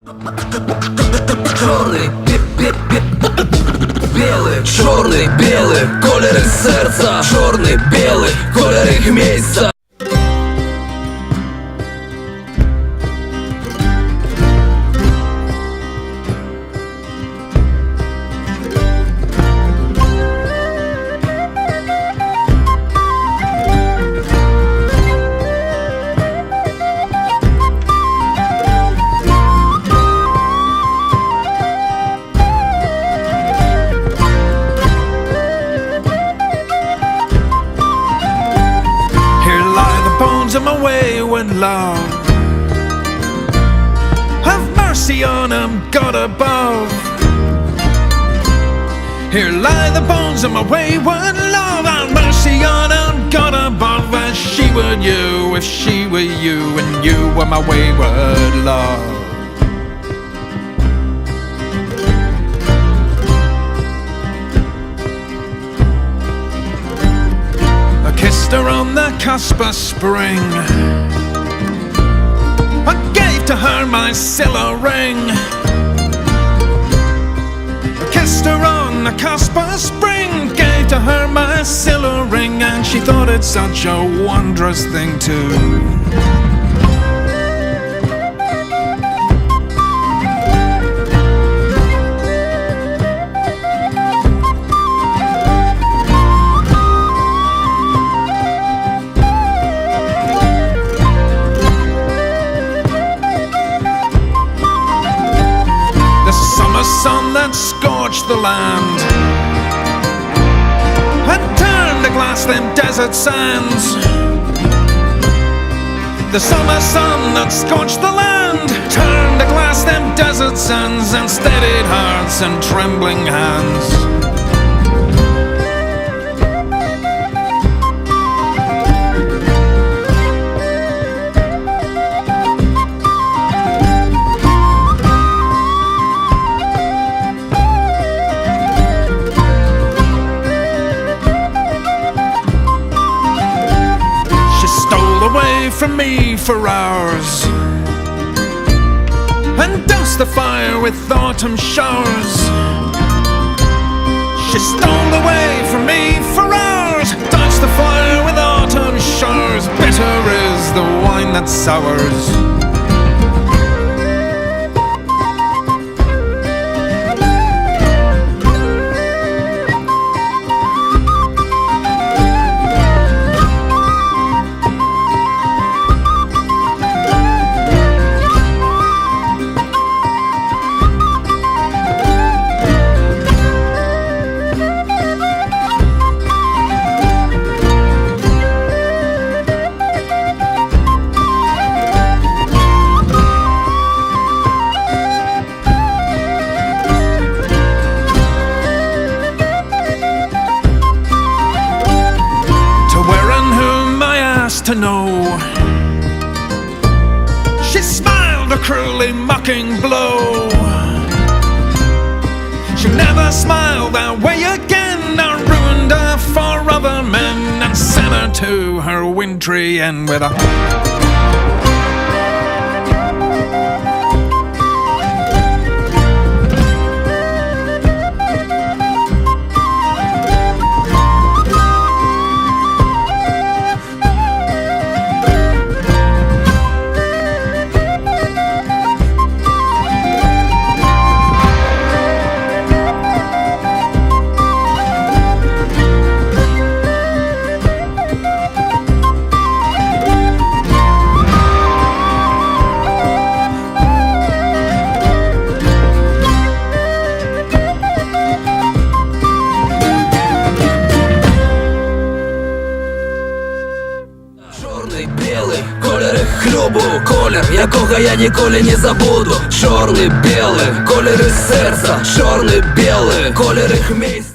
Чорний, білий, чорний, білий, кольори серця, чорний, білий, кольори їх місця. Of my wayward love, have mercy on him, God above. Here lie the bones of my wayward love, have mercy on him, God above. As she were you, if she were you, and you were my wayward love. Kissed her on the cusp of spring, I gave to her my silver ring. Kissed her on the cusp of spring, gave to her my silver ring, and she thought it such a wondrous thing too. Sun that scorched the land had turned to glass them desert sands. The summer sun that scorched the land turned to glass them desert sands, and steadied hearts and trembling hands. Away from me for hours and doused the fire with autumn showers. She stole away from me for hours, doused the fire with autumn showers. Bitter is the wine that sours. To know, she smiled a cruelly mocking blow. She never smiled that way again. I ruined her for other men and sent her to her wintry end with a шлюбу, колір, якого я ніколи не забуду. Чорний, білий, кольори серця, чорний, білий, кольори їх місць.